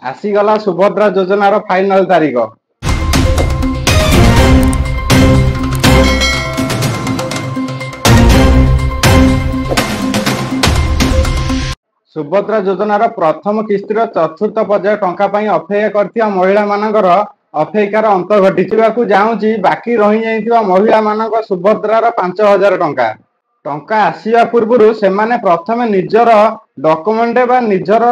ଆସିଗଲା ସୁଭଦ୍ରା ଯୋଜନାର ଫାଇନାଲ ତାରିଖ। ସୁଭଦ୍ରା ଯୋଜନାର ପ୍ରଥମ କିସ୍ତିର ଚତୁର୍ଥ ପର୍ଯ୍ୟାୟ ଟଙ୍କା ପାଇଁ ଅପେକ୍ଷା କରିଥିବା ମହିଳାମାନଙ୍କର ଅପେକ୍ଷାର ଅନ୍ତ ଘଟିବାକୁ ଯାଉଛି। ବାକି ରହିଯାଇଥିବା ମହିଳାମାନଙ୍କ ସୁଭଦ୍ରାର 5,000 ଟଙ୍କା। ଟଙ୍କା ଆସିବା ପୂର୍ବରୁ ସେମାନେ ପ୍ରଥମେ ନିଜର ଡକୁମେଣ୍ଟ ବା ନିଜର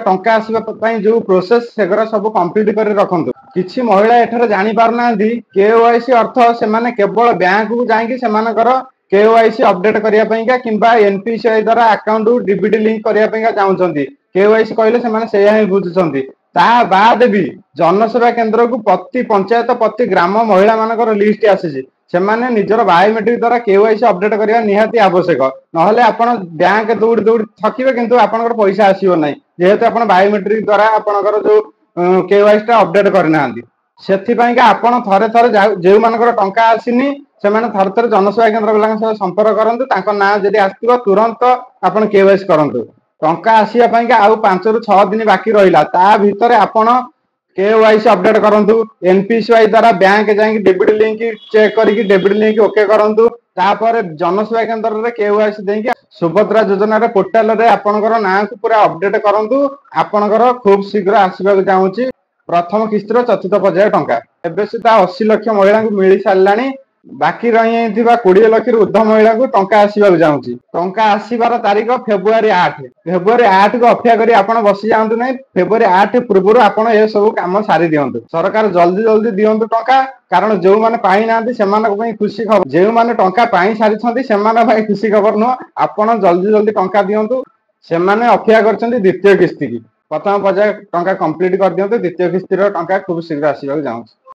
ଟଙ୍କା ଆସିବା ପାଇଁ ଯେଉଁ ପ୍ରୋସେସ ସେଗୁରା ସବୁ କମ୍ପ୍ଲିଟ କରି ରଖନ୍ତୁ। କିଛି ମହିଳା ଏଠାରେ ଜାଣିପାରୁନାହାନ୍ତି KYC ଅର୍ଥ ସେମାନେ କେବଳ ବ୍ୟାଙ୍କକୁ ଯାଇକି ସେମାନଙ୍କର KYC ଅପଡେଟ୍ କରିବା ପାଇଁକା କିମ୍ବା NPCI ଦ୍ୱାରା ଆକାଉଣ୍ଟକୁ DBT ଲିଙ୍କ କରିବା ପାଇଁକା ଚାହୁଁଛନ୍ତି। KYC କହିଲେ ସେମାନେ ସେଇଆ ହିଁ ବୁଝୁଛନ୍ତି। ତା ବାଦ ବି ଜନସେବା କେନ୍ଦ୍ରକୁ ପ୍ରତି ପଞ୍ଚାୟତ ପ୍ରତି ଗ୍ରାମ ମହିଳାମାନଙ୍କର ଲିଷ୍ଟ ଆସିଛି। ସେମାନେ ନିଜର ବାୟୋମେଟ୍ରିକ ଦ୍ୱାରା KYC ଅପଡେଟ୍ କରିବା ନିହାତି ଆବଶ୍ୟକ। ନହେଲେ ଆପଣ ବ୍ୟାଙ୍କ ଦୌଡ଼ି ଦୌଡ଼ି ଥକିବେ କିନ୍ତୁ ଆପଣଙ୍କର ପଇସା ଆସିବ ନାହିଁ, ଯେହେତୁ ଆପଣ ବାୟୋମେଟ୍ରିକ ଦ୍ୱାରା ଆପଣଙ୍କର ଯୋଉ KYC ଟା ଅପଡେଟ୍ କରିନାହାନ୍ତି। ସେଥିପାଇଁକା ଆପଣ ଥରେ ଯେଉଁମାନଙ୍କର ଟଙ୍କା ଆସିନି ସେମାନେ ଥରେ ଜନସେବା କେନ୍ଦ୍ର ବାଲାଙ୍କ ସହ ସମ୍ପର୍କ କରନ୍ତୁ। ତାଙ୍କ ନାଁ ଯଦି ଆସିଥିବ ତୁରନ୍ତ ଆପଣ KYC କରନ୍ତୁ। ଟଙ୍କା ଆସିବା ପାଇଁକା ଆଉ 5 ରୁ 6 ଦିନ ବାକି ରହିଲା, ତା ଭିତରେ ଆପଣ KYC ଅପଡେଟ୍ କରନ୍ତୁ। NPCI ଦ୍ୱାରା ବ୍ୟାଙ୍କ ଯାଇକି ଡେବିଟ୍ ଲିଙ୍କ ଚେକ୍ କରିକି ଡେବିଟ୍ ଲିଙ୍କ ଓକେ କରନ୍ତୁ। ତାପରେ ଜନସେବା କେନ୍ଦ୍ରରେ KYC ଦେଇକି ସୁଭଦ୍ରା ଯୋଜନାର ପୋର୍ଟାଲରେ ଆପଣଙ୍କର ନାଁକୁ ପୁରା ଅପଡେଟ୍ କରନ୍ତୁ। ଆପଣଙ୍କର ଖୁବ୍ ଶୀଘ୍ର ଆସିବାକୁ ଯାଉଛି ପ୍ରଥମ କିସ୍ତିର ଚତୁର୍ଥ ପର୍ଯ୍ୟାୟ ଟଙ୍କା। ଏବେ ସୁଦ୍ଧା 80 ଲକ୍ଷ ମହିଳାଙ୍କୁ ମିଳି ସାରିଲାଣି। ବାକି ରହିଯାଇଥିବା 20 ଲକ୍ଷରୁ ଉର୍ଦ୍ଧ୍ୱ ମହିଳାଙ୍କୁ ଟଙ୍କା ଆସିବାକୁ ଯାଉଛି। ଟଙ୍କା ଆସିବାର ତାରିଖ ଫେବୃଆରୀ 8। ଫେବୃଆରୀ 8କୁ ଅପେକ୍ଷା କରି ଆପଣ ବସି ଯାଆନ୍ତୁ ନାହିଁ। ଫେବୃଆରୀ 8 ପୂର୍ବରୁ ଆପଣ ଏସବୁ କାମ ସାରି ଦିଅନ୍ତୁ। ସରକାର ଜଲ୍ଦି ଦିଅନ୍ତୁ ଟଙ୍କା, କାରଣ ଯେଉଁମାନେ ପାଇନାହାନ୍ତି ସେମାନଙ୍କ ପାଇଁ ଖୁସି ଖବର। ଯେଉଁମାନେ ଟଙ୍କା ପାଇ ସାରିଛନ୍ତି ସେମାନଙ୍କ ପାଇଁ ଖୁସି ଖବର ନୁହଁ। ଆପଣ ଜଲ୍ଦି ଟଙ୍କା ଦିଅନ୍ତୁ। ସେମାନେ ଅପେକ୍ଷା କରିଛନ୍ତି ଦ୍ୱିତୀୟ କିସ୍ତି କି। ପ୍ରଥମ ପର୍ଯ୍ୟାୟ ଟଙ୍କା କମ୍ପ୍ଲିଟ କରିଦିଅନ୍ତୁ। ଦ୍ୱିତୀୟ କିସ୍ତିର ଟଙ୍କା ଖୁବ୍ ଶୀଘ୍ର ଆସିବାକୁ ଯାଉଛି।